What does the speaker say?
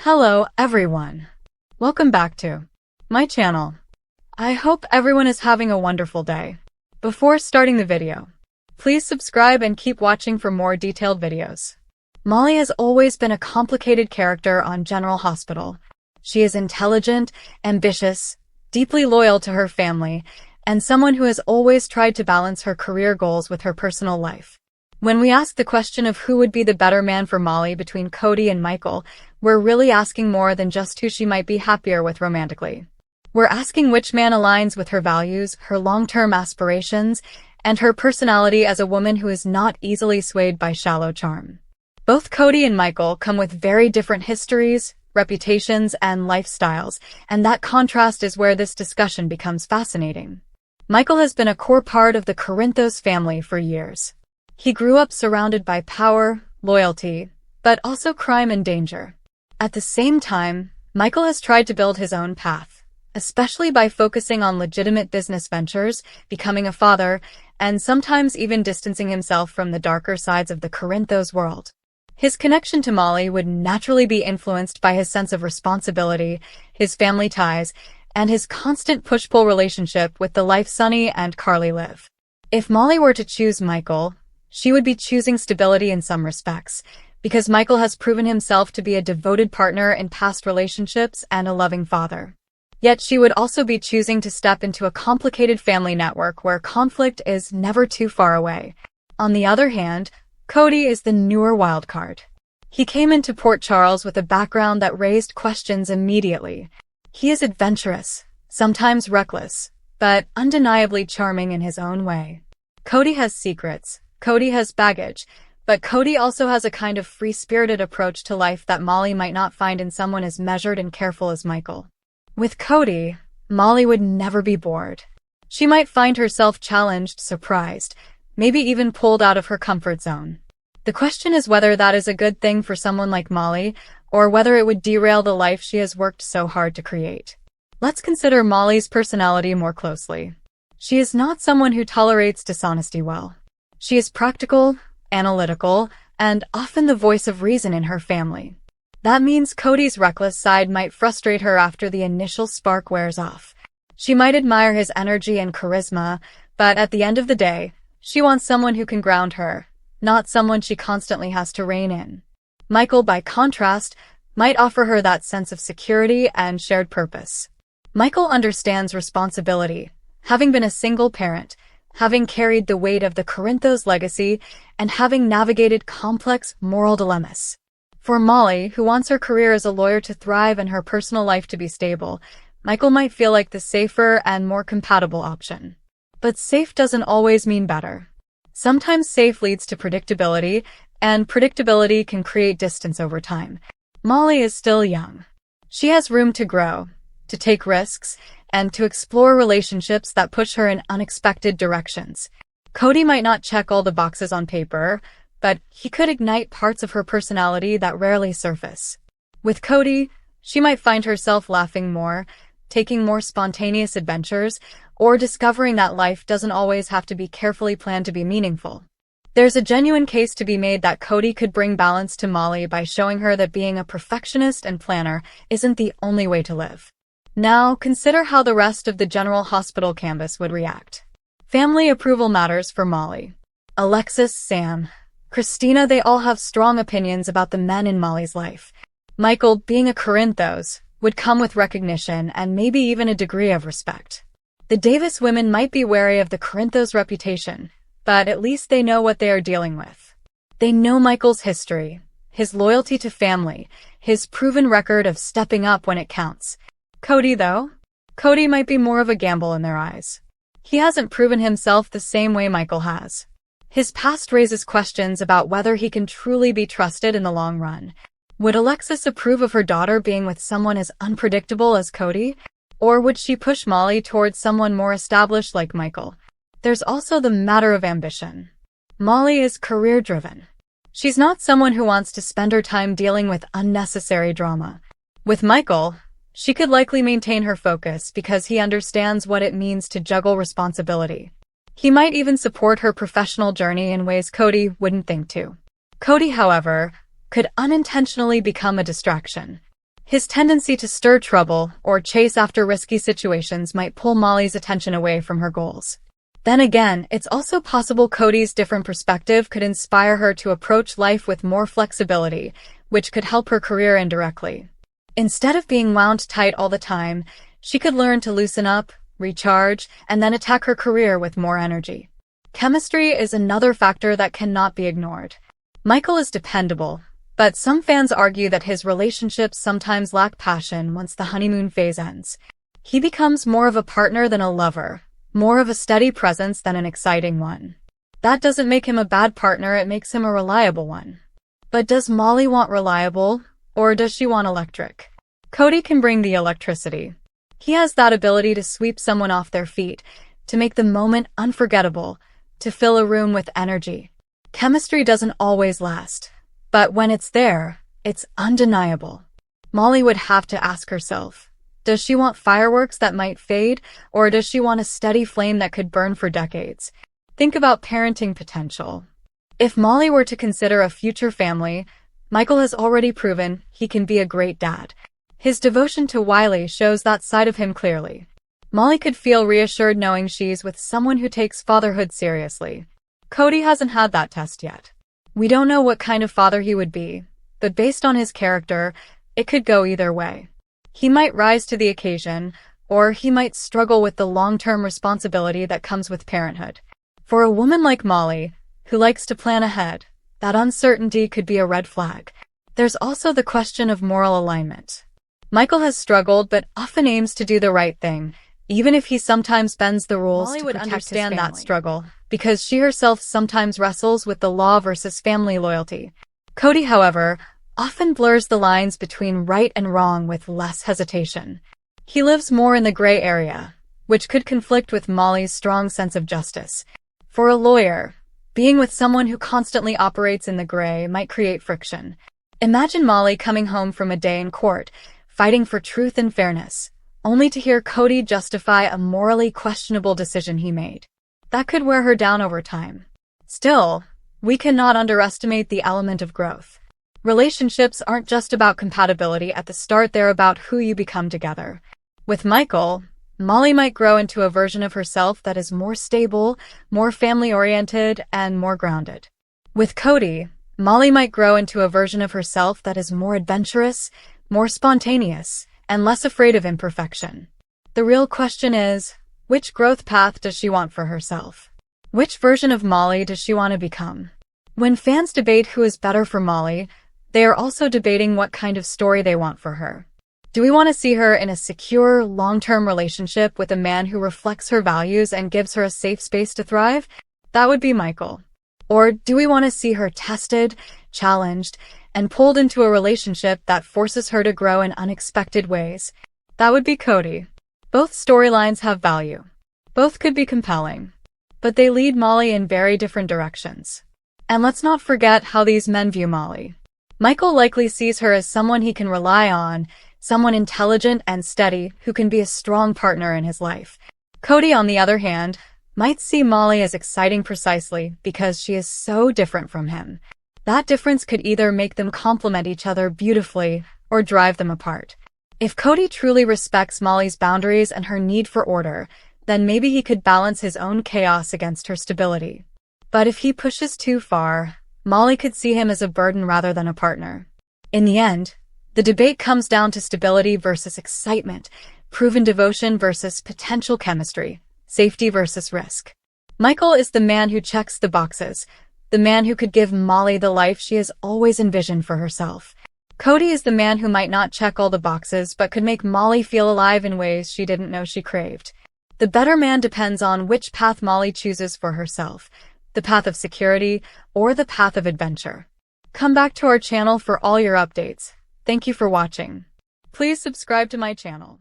Hello everyone. Welcome back to my channel. I hope everyone is having a wonderful day. Before starting the video, please subscribe and keep watching for more detailed videos. Molly has always been a complicated character on General Hospital. She is intelligent, ambitious, deeply loyal to her family, and someone who has always tried to balance her career goals with her personal life. When we ask the question of who would be the better man for Molly between Cody and Michael, we're really asking more than just who she might be happier with romantically. We're asking which man aligns with her values, her long-term aspirations, and her personality as a woman who is not easily swayed by shallow charm. Both Cody and Michael come with very different histories, reputations, and lifestyles, and that contrast is where this discussion becomes fascinating. Michael has been a core part of the Corinthos family for years. He grew up surrounded by power, loyalty, but also crime and danger. At the same time, Michael has tried to build his own path, especially by focusing on legitimate business ventures, becoming a father, and sometimes even distancing himself from the darker sides of the Corinthos world. His connection to Molly would naturally be influenced by his sense of responsibility, his family ties, and his constant push-pull relationship with the life Sonny and Carly live. If Molly were to choose Michael, she would be choosing stability in some respects, because Michael has proven himself to be a devoted partner in past relationships and a loving father. Yet she would also be choosing to step into a complicated family network where conflict is never too far away. On the other hand, Cody is the newer wildcard. He came into Port Charles with a background that raised questions immediately. He is adventurous, sometimes reckless, but undeniably charming in his own way. Cody has secrets. Cody has baggage, but Cody also has a kind of free-spirited approach to life that Molly might not find in someone as measured and careful as Michael. With Cody, Molly would never be bored. She might find herself challenged, surprised, maybe even pulled out of her comfort zone. The question is whether that is a good thing for someone like Molly, or whether it would derail the life she has worked so hard to create. Let's consider Molly's personality more closely. She is not someone who tolerates dishonesty well. She is practical, analytical, and often the voice of reason in her family. That means Cody's reckless side might frustrate her after the initial spark wears off. She might admire his energy and charisma, but at the end of the day, she wants someone who can ground her, not someone she constantly has to rein in. Michael, by contrast, might offer her that sense of security and shared purpose. Michael understands responsibility, having been a single parent, having carried the weight of the Corinthos legacy, and having navigated complex moral dilemmas. For Molly, who wants her career as a lawyer to thrive and her personal life to be stable, Michael might feel like the safer and more compatible option. But safe doesn't always mean better. Sometimes safe leads to predictability, and predictability can create distance over time. Molly is still young. She has room to grow, to take risks, and to explore relationships that push her in unexpected directions. Cody might not check all the boxes on paper, but he could ignite parts of her personality that rarely surface. With Cody, she might find herself laughing more, taking more spontaneous adventures, or discovering that life doesn't always have to be carefully planned to be meaningful. There's a genuine case to be made that Cody could bring balance to Molly by showing her that being a perfectionist and planner isn't the only way to live. Now, consider how the rest of the General Hospital canvas would react. Family approval matters for Molly. Alexis, Sam, Christina, they all have strong opinions about the men in Molly's life. Michael, being a Corinthos, would come with recognition and maybe even a degree of respect. The Davis women might be wary of the Corinthos reputation, but at least they know what they are dealing with. They know Michael's history, his loyalty to family, his proven record of stepping up when it counts. Cody, though? Cody might be more of a gamble in their eyes. He hasn't proven himself the same way Michael has. His past raises questions about whether he can truly be trusted in the long run. Would Alexis approve of her daughter being with someone as unpredictable as Cody? Or would she push Molly towards someone more established like Michael? There's also the matter of ambition. Molly is career-driven. She's not someone who wants to spend her time dealing with unnecessary drama. With Michael, she could likely maintain her focus because he understands what it means to juggle responsibility. He might even support her professional journey in ways Cody wouldn't think to. Cody, however, could unintentionally become a distraction. His tendency to stir trouble or chase after risky situations might pull Molly's attention away from her goals. Then again, it's also possible Cody's different perspective could inspire her to approach life with more flexibility, which could help her career indirectly. Instead of being wound tight all the time, she could learn to loosen up, recharge, and then attack her career with more energy. Chemistry is another factor that cannot be ignored. Michael is dependable, but some fans argue that his relationships sometimes lack passion once the honeymoon phase ends. He becomes more of a partner than a lover, more of a steady presence than an exciting one. That doesn't make him a bad partner, it makes him a reliable one. But does Molly want reliable, or does she want electric? Cody can bring the electricity. He has that ability to sweep someone off their feet, to make the moment unforgettable, to fill a room with energy. Chemistry doesn't always last, but when it's there, it's undeniable. Molly would have to ask herself, does she want fireworks that might fade, or does she want a steady flame that could burn for decades? Think about parenting potential. If Molly were to consider a future family, Michael has already proven he can be a great dad. His devotion to Wiley shows that side of him clearly. Molly could feel reassured knowing she's with someone who takes fatherhood seriously. Cody hasn't had that test yet. We don't know what kind of father he would be, but based on his character, it could go either way. He might rise to the occasion, or he might struggle with the long-term responsibility that comes with parenthood. For a woman like Molly, who likes to plan ahead, that uncertainty could be a red flag. There's also the question of moral alignment. Michael has struggled but often aims to do the right thing, even if he sometimes bends the rules. Molly would understand that struggle, because she herself sometimes wrestles with the law versus family loyalty. Cody, however, often blurs the lines between right and wrong with less hesitation. He lives more in the gray area, which could conflict with Molly's strong sense of justice. For a lawyer, being with someone who constantly operates in the gray might create friction. Imagine Molly coming home from a day in court, fighting for truth and fairness, only to hear Cody justify a morally questionable decision he made. That could wear her down over time. Still, we cannot underestimate the element of growth. Relationships aren't just about compatibility at the start, they're about who you become together. With Michael, Molly might grow into a version of herself that is more stable, more family-oriented, and more grounded. With Cody, Molly might grow into a version of herself that is more adventurous, more spontaneous, and less afraid of imperfection. The real question is, which growth path does she want for herself? Which version of Molly does she want to become? When fans debate who is better for Molly, they are also debating what kind of story they want for her. Do we want to see her in a secure, long-term relationship with a man who reflects her values and gives her a safe space to thrive? That would be Michael. Or do we want to see her tested, challenged, and pulled into a relationship that forces her to grow in unexpected ways? That would be Cody. Both storylines have value. Both could be compelling. But they lead Molly in very different directions. And let's not forget how these men view Molly. Michael likely sees her as someone he can rely on, someone intelligent and steady who can be a strong partner in his life. Cody, on the other hand, might see Molly as exciting precisely because she is so different from him. That difference could either make them complement each other beautifully or drive them apart. If Cody truly respects Molly's boundaries and her need for order, then maybe he could balance his own chaos against her stability. But if he pushes too far, Molly could see him as a burden rather than a partner. In the end, the debate comes down to stability versus excitement, proven devotion versus potential chemistry, safety versus risk. Michael is the man who checks the boxes, the man who could give Molly the life she has always envisioned for herself. Cody is the man who might not check all the boxes but could make Molly feel alive in ways she didn't know she craved. The better man depends on which path Molly chooses for herself, the path of security or the path of adventure. Come back to our channel for all your updates. Thank you for watching. Please subscribe to my channel.